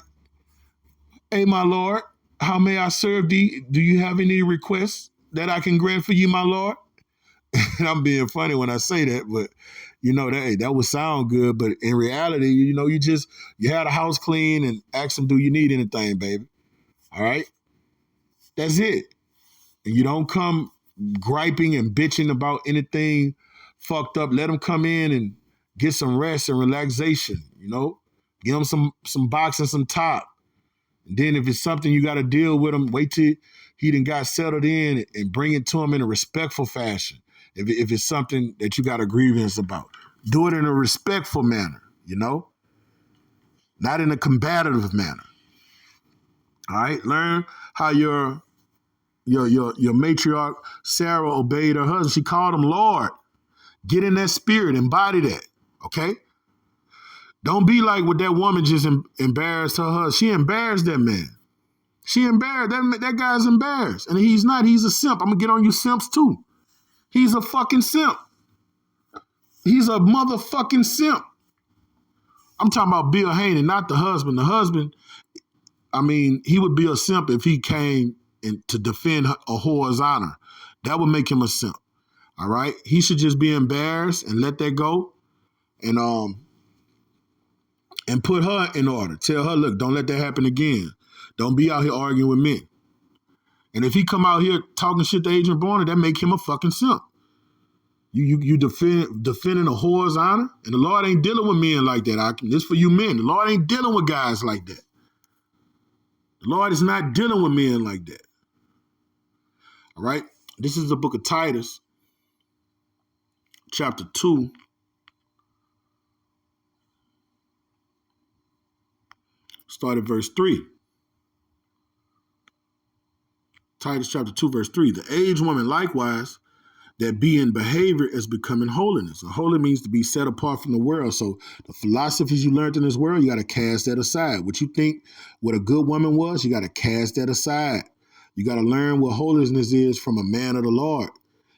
hey, my Lord, how may I serve thee? Do you have any requests that I can grant for you, my Lord? And I'm being funny when I say that, but you know, that would sound good. But in reality, you know, you had a house clean and ask them, do you need anything, baby? All right. That's it. And you don't come griping and bitching about anything fucked up. Let them come in and get some rest and relaxation, you know, give them some box and some top. And then if it's something you got to deal with them, wait till he done got settled in and bring it to him in a respectful fashion. If it's something that you got a grievance about, do it in a respectful manner, you know, not in a combative manner. All right. Learn how your matriarch Sarah obeyed her husband. She called him Lord. Get in that spirit, embody that. Okay. Don't be like what that woman just embarrassed her husband. She embarrassed that man. She embarrassed that guy's embarrassed, and he's not. He's a simp. I'm gonna get on you simps too. He's a fucking simp. He's a motherfucking simp. I'm talking about Bill Haney, not the husband. The husband, I mean, he would be a simp if he came to defend a whore's honor. That would make him a simp. All right? He should just be embarrassed and let that go and put her in order. Tell her, look, don't let that happen again. Don't be out here arguing with men. And if he come out here talking shit to Adrian Broner, that make him a fucking simp. You defending a whore's honor, and the Lord ain't dealing with men like that. This for you men. The Lord ain't dealing with guys like that. The Lord is not dealing with men like that. All right? This is the book of Titus, chapter 2. Start at verse 3. Titus chapter 2, verse 3. The aged woman likewise that being behavior is becoming holiness. And holy means to be set apart from the world. So the philosophies you learned in this world, you got to cast that aside. What you think what a good woman was, you got to cast that aside. You got to learn what holiness is from a man of the Lord.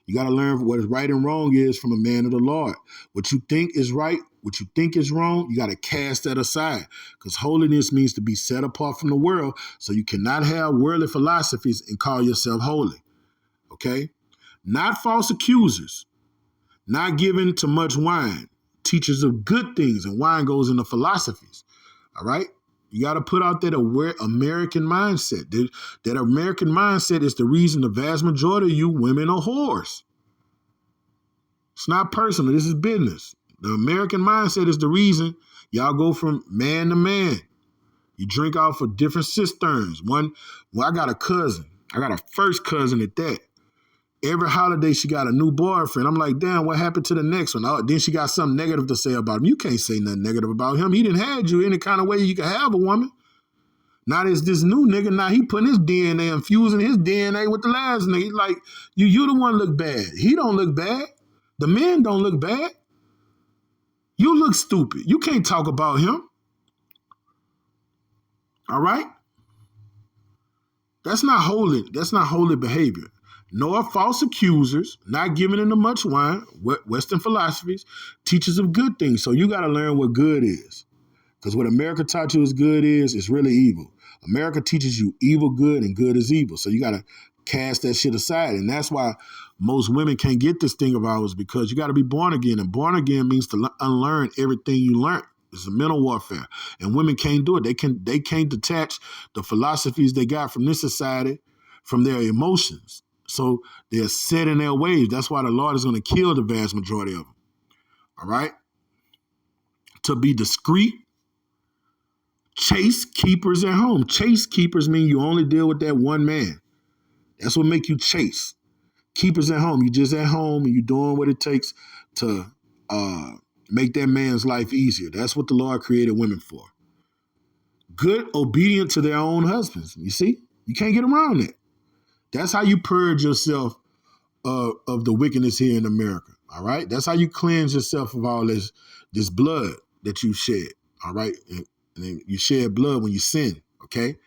You got to learn what is right and wrong is from a man of the Lord. What you think is right, what you think is wrong, you got to cast that aside. Because holiness means to be set apart from the world. So you cannot have worldly philosophies and call yourself holy. Okay? Not false accusers, not given to much wine, teachers of good things, and wine goes into philosophies. All right? You got to put out that American mindset. That American mindset is the reason the vast majority of you women are whores. It's not personal. This is business. The American mindset is the reason y'all go from man to man. You drink off of different cisterns. I got a cousin. I got a first cousin at that. Every holiday she got a new boyfriend. I'm like, damn, what happened to the next one? Oh, then she got something negative to say about him. You can't say nothing negative about him. He didn't had you any kind of way you could have a woman. Now there's this new nigga. Now he putting his DNA, infusing his DNA with the last nigga. Like, you the one look bad. He don't look bad. The men don't look bad. You look stupid. You can't talk about him. All right? That's not holy. That's not holy behavior. Nor false accusers, not giving into much wine, Western philosophies, teachers of good things. So you got to learn what good is. Because what America taught you is good is really evil. America teaches you evil good and good is evil. So you got to cast that shit aside. And that's why most women can't get this thing of ours, because you got to be born again. And born again means to unlearn everything you learned. It's a mental warfare. And women can't do it. They can't detach the philosophies they got from this society from their emotions. So they're set in their ways. That's why the Lord is going to kill the vast majority of them. All right? To be discreet, chase keepers at home. Chase keepers mean you only deal with that one man. That's what make you chase. Keepers at home. You just at home and you doing what it takes to make that man's life easier. That's what the Lord created women for. Good, obedient to their own husbands. You see? You can't get around that. That's how you purge yourself of the wickedness here in America. All right? That's how you cleanse yourself of all this blood that you shed. All right? And then you shed blood when you sin. Okay?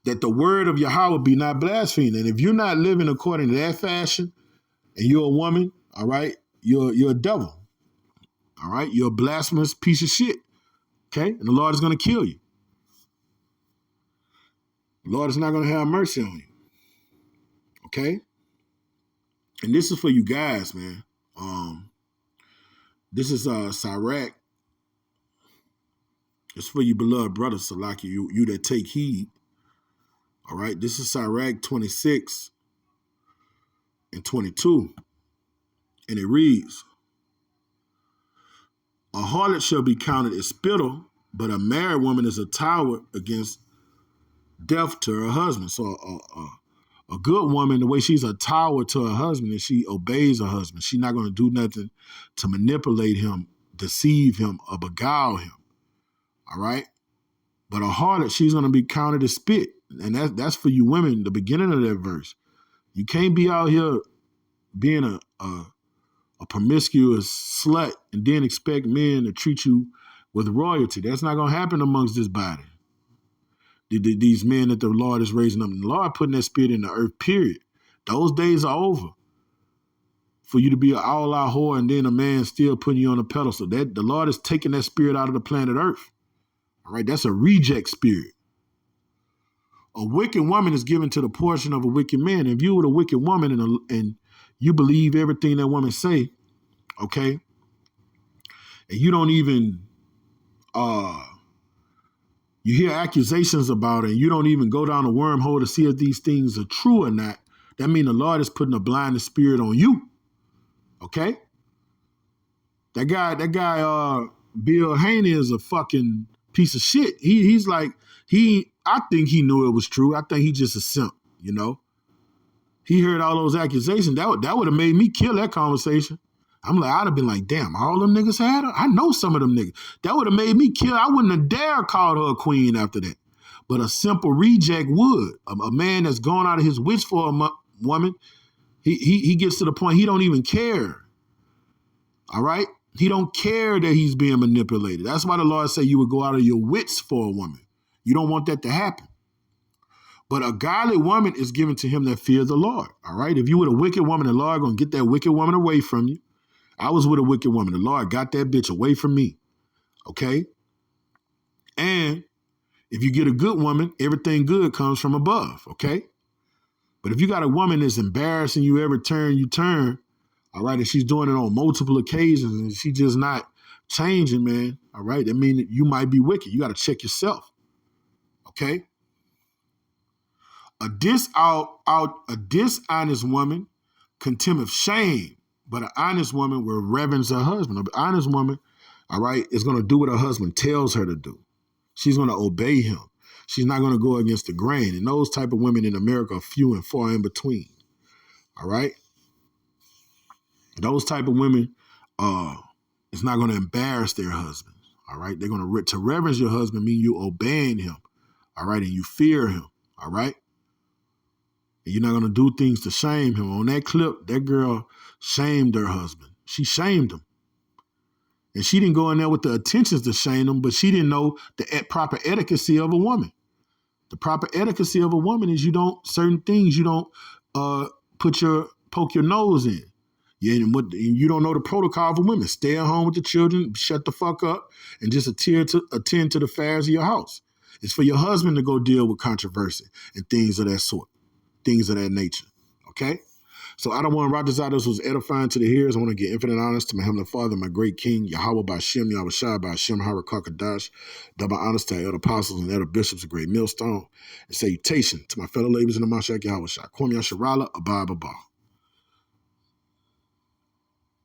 That the word of Yahweh be not blasphemed. And if you're not living according to that fashion and you're a woman, all right, you're a devil. All right? You're a blasphemous piece of shit. Okay? And the Lord is going to kill you. The Lord is not going to have mercy on you. Okay? And this is for you guys, man. This is Sirach. It's for you beloved brothers, Salaki, you that take heed. All right? This is Sirach 26 and 22. And it reads, a harlot shall be counted as spittle, but a married woman is a tower against death to her husband. So a good woman, the way she's a tower to her husband, is she obeys her husband. She's not going to do nothing to manipulate him, deceive him, or beguile him. All right? But a harlot, she's going to be counted as spit. And that's for you women, the beginning of that verse. You can't be out here being a promiscuous slut and then expect men to treat you with royalty. That's not going to happen amongst this body. These men that the Lord is raising up. The Lord putting that spirit in the earth, period. Those days are over. For you to be an all-out whore and then a man still putting you on a pedestal. That the Lord is taking that spirit out of the planet earth. All right, that's a reject spirit. A wicked woman is given to the portion of a wicked man. If you were a wicked woman and you believe everything that woman say, okay, and you don't even you hear accusations about it, and you don't even go down a wormhole to see if these things are true or not, that means the Lord is putting a blinded spirit on you. Okay? That guy, Bill Haney is a fucking piece of shit. He's like, I think he knew it was true. I think he just a simp, you know? He heard all those accusations. That would have made me kill that conversation. I'd have been like, damn, all them niggas had her? I know some of them niggas. That would have made me kill. I wouldn't have dared call her a queen after that. But a simple reject would. A man that's gone out of his wits for a woman, He gets to the point he don't even care. All right? He don't care that he's being manipulated. That's why the Lord said you would go out of your wits for a woman. You don't want that to happen. But a godly woman is given to him that fears the Lord. All right? If you were a wicked woman, the Lord gonna get that wicked woman away from you. I was with a wicked woman. The Lord got that bitch away from me. Okay? And if you get a good woman, everything good comes from above. Okay? But if you got a woman that's embarrassing you every turn you turn, all right, and she's doing it on multiple occasions and she's just not changing, man, all right, that means you might be wicked. You got to check yourself. Okay? A dishonest woman contemneth shame, but an honest woman will reverence her husband. An honest woman, all right, is going to do what her husband tells her to do. She's going to obey him. She's not going to go against the grain. And those type of women in America are few and far in between. All right? Those type of women is not going to embarrass their husbands. All right? They're going to reverence your husband mean you obeying him. All right? And you fear him. All right? And you're not going to do things to shame him. On that clip, that girl shamed her husband. She shamed him. And she didn't go in there with the intentions to shame him, but she didn't know the proper etiquette of a woman. The proper etiquette of a woman is certain things you don't poke your nose in. Yeah, and you don't know the protocol of a woman. Stay at home with the children, shut the fuck up, and just attend to the affairs of your house. It's for your husband to go deal with controversy and things of that sort, things of that nature. Okay? So I don't want to rock this out. This was edifying to the hearers. I want to get infinite honors to my Heavenly Father, my great King, Yahweh Ba'Shem, Yahweh Shai Ba'Shem, Harakakadash, double honors to our elder apostles and elder bishops, a great millstone, and salutation to my fellow laborers in the Mashak Yahweh Shai. Kwam Yasharala, Abba Abba.